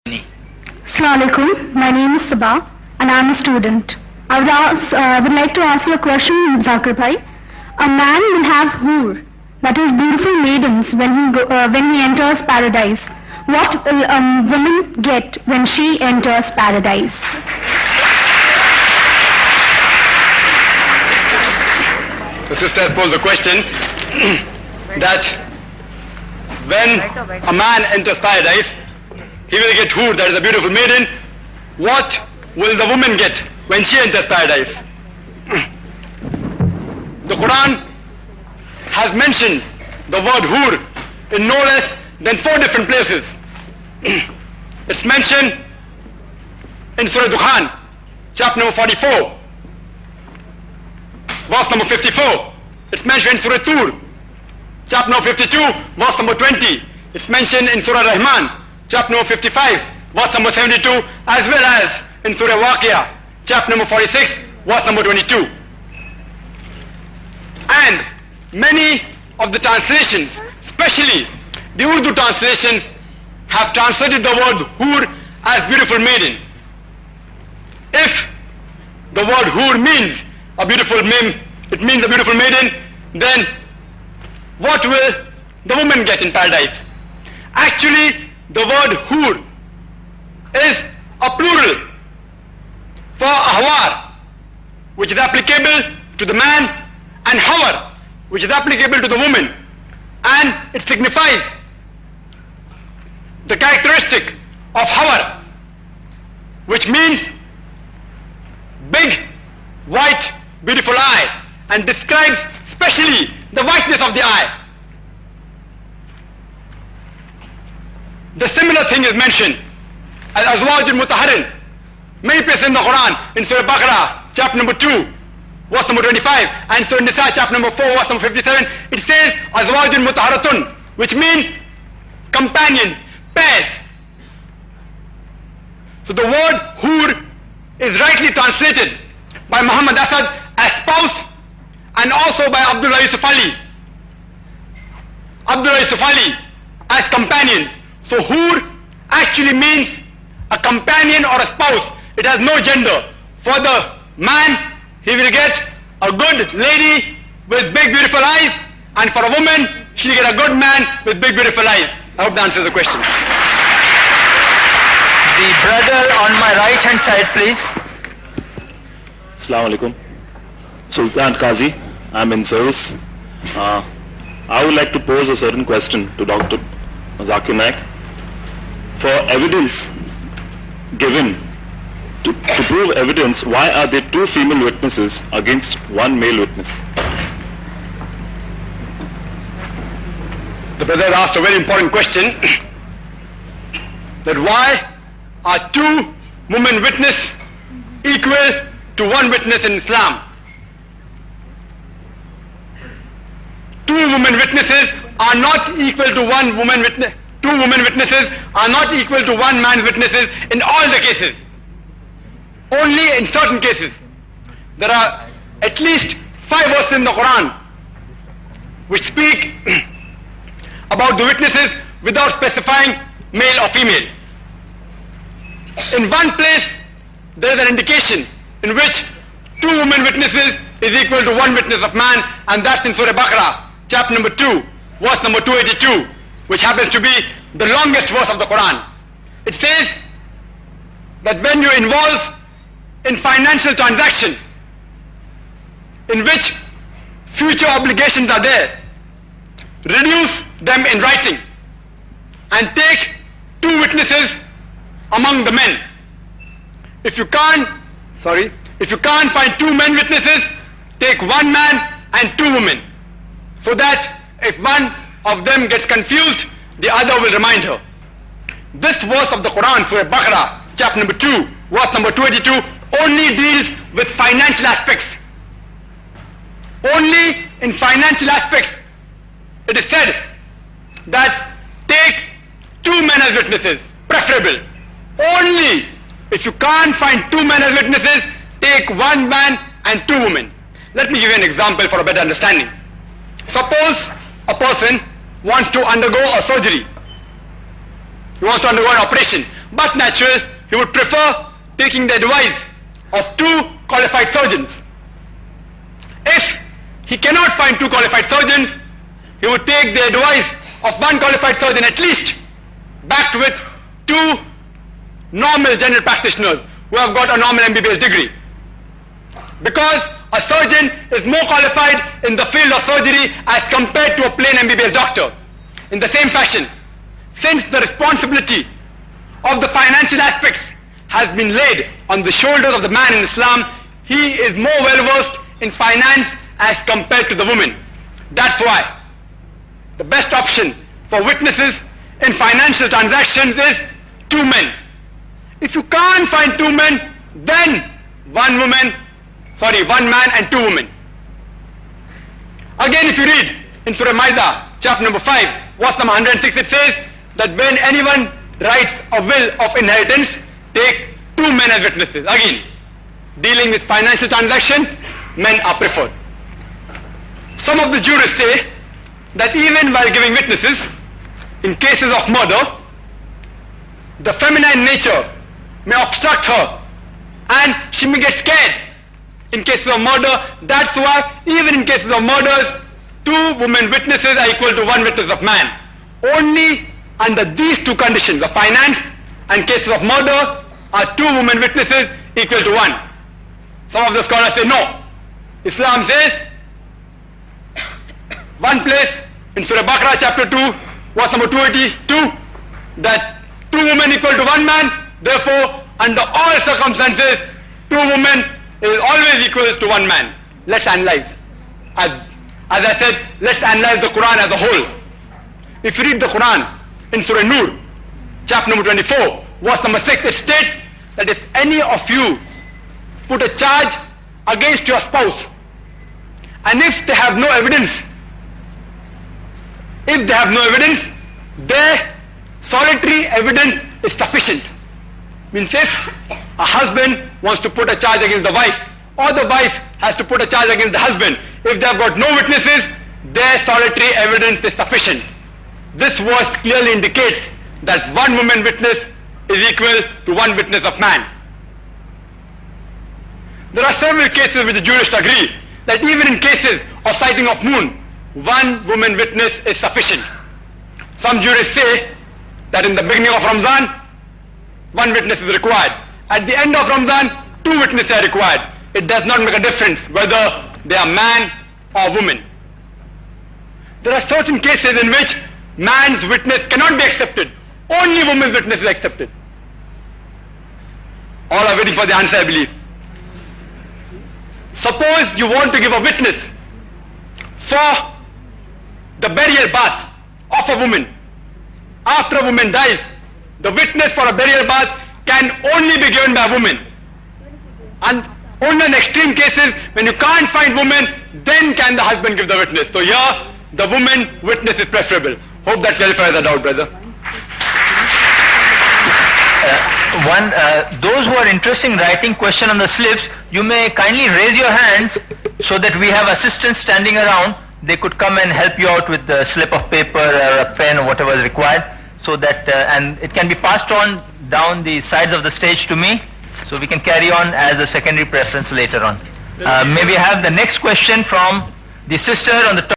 Assalamu alaikum. My name is Sabah and I am a student. I would like to ask you a question, Zakir Bhai. A man will have hoor, that is beautiful maidens, when he enters paradise. What will a woman get when she enters paradise? The sister has posed the question that when a man enters paradise, he will get hoor, that is a beautiful maiden. What will the woman get when she enters paradise? The Quran has mentioned the word hoor in no less than 4 different places. It's mentioned in Surah Dukhan, chapter number 44, verse number 54. It's mentioned in Surah Tur, chapter number 52, verse number 20. It's mentioned in Surah Rahman, chapter number 55, verse number 72, as well as in Surah Waqia, chapter number 46, verse number 22. And many of the translations, especially the Urdu translations, have translated the word hoor as beautiful maiden. If the word hoor means a beautiful it means a beautiful maiden, then what will the woman get in paradise? Actually, the word hoor is a plural for ahwar, which is applicable to the man, and hawar, which is applicable to the woman, and it signifies the characteristic of hawar, which means big, white, beautiful eye, and describes specially the whiteness of the eye. The similar thing is mentioned as azwaj al-mutahharin, many places in the Quran, in Surah Baqarah, chapter number 2, verse number 25, and Surah Nisa, chapter number 4, verse number 57, it says azwaj al-mutahharatun, which means companions, pairs. So the word hoor is rightly translated by Muhammad Asad as spouse, and also by Abdullah Yusuf Ali as companions. So hoor actually means a companion or a spouse. It has no gender. For the man, he will get a good lady with big beautiful eyes, and for a woman, she'll get a good man with big beautiful eyes. I hope that answers the question. The brother on my right hand side, please. Assalamu alaikum. Sultan Qazi, I'm in service. I would like to pose a certain question to Dr. Zakir Naik. For evidence given, to prove evidence, why are there 2 female witnesses against 1 male witness? The brother asked a very important question, that why are 2 women witnesses equal to 1 witness in Islam? 2 women witnesses are not equal to 1 woman witness. 2 women witnesses are not equal to 1 man's witnesses in all the cases. Only in certain cases. There are at least 5 verses in the Quran which speak about the witnesses without specifying male or female. In one place, there is an indication in which 2 women witnesses is equal to 1 witness of man, and that's in Surah Baqarah, chapter number 2, verse number 282, which happens to be the longest verse of the Quran. It says that when you involve in financial transaction in which future obligations are there, reduce them in writing and take 2 witnesses among the men. If you can't find 2 men witnesses, take 1 man and 2 women, so that if one of them gets confused, the other will remind her. This verse of the Quran, Surah Baqarah, chapter number 2, verse number 282, only deals with financial aspects. Only in financial aspects it is said that take 2 men as witnesses, preferable. Only if you can't find 2 men as witnesses, take 1 man and 2 women. Let me give you an example for a better understanding. Suppose a person wants to undergo a surgery. He wants to undergo an operation, but natural, he would prefer taking the advice of 2 qualified surgeons. If he cannot find 2 qualified surgeons, he would take the advice of 1 qualified surgeon at least, backed with 2 normal general practitioners who have got a normal MBBS degree. Because a surgeon is more qualified in the field of surgery as compared to a plain MBBS doctor. In the same fashion, since the responsibility of the financial aspects has been laid on the shoulders of the man in Islam, he is more well versed in finance as compared to the woman. That's why the best option for witnesses in financial transactions is 2 men. If you can't find 2 men, then 1 man and 2 women. Again, if you read in Surah Maida, chapter number 5, verse number 106, it says that when anyone writes a will of inheritance, take 2 men as witnesses. Again, dealing with financial transaction, men are preferred. Some of the jurists say that even while giving witnesses, in cases of murder, the feminine nature may obstruct her and she may get scared in cases of murder. That's why even in cases of murders, 2 women witnesses are equal to 1 witness of man. Only under these 2 conditions, of finance and cases of murder, are 2 women witnesses equal to 1. Some of the scholars say no. Islam says, one place in Surah Baqarah chapter 2, verse number 282, that 2 women equal to 1 man, therefore under all circumstances 2 women is always equal to 1 man. Let's analyze. As I said, let's analyze the Quran as a whole. If you read the Quran in Surah Nur, chapter number 24, verse number 6, it states that if any of you put a charge against your spouse, and if they have no evidence, their solitary evidence is sufficient. Means if a husband wants to put a charge against the wife, or the wife has to put a charge against the husband, if they have got no witnesses, their solitary evidence is sufficient. This verse clearly indicates that 1 woman witness is equal to 1 witness of man. There are several cases which the jurists agree that even in cases of sighting of moon, 1 woman witness is sufficient. Some jurists say that in the beginning of Ramzan, 1 witness is required. At the end of Ramzan, 2 witnesses are required. It does not make a difference whether they are man or woman. There are certain cases in which man's witness cannot be accepted. Only woman's witness is accepted. All are waiting for the answer, I believe. Suppose you want to give a witness for the burial bath of a woman. After a woman dies, the witness for a burial bath can only be given by a woman. And only in extreme cases, when you can't find woman, then can the husband give the witness. So here, the woman witness is preferable. Hope that clarifies the doubt, brother. Those who are interested in writing question on the slips, you may kindly raise your hands so that we have assistants standing around. They could come and help you out with the slip of paper or a pen or whatever is required, so that and it can be passed on down the sides of the stage to me, so we can carry on as a secondary preference later on. May we have the next question from the sister on the top.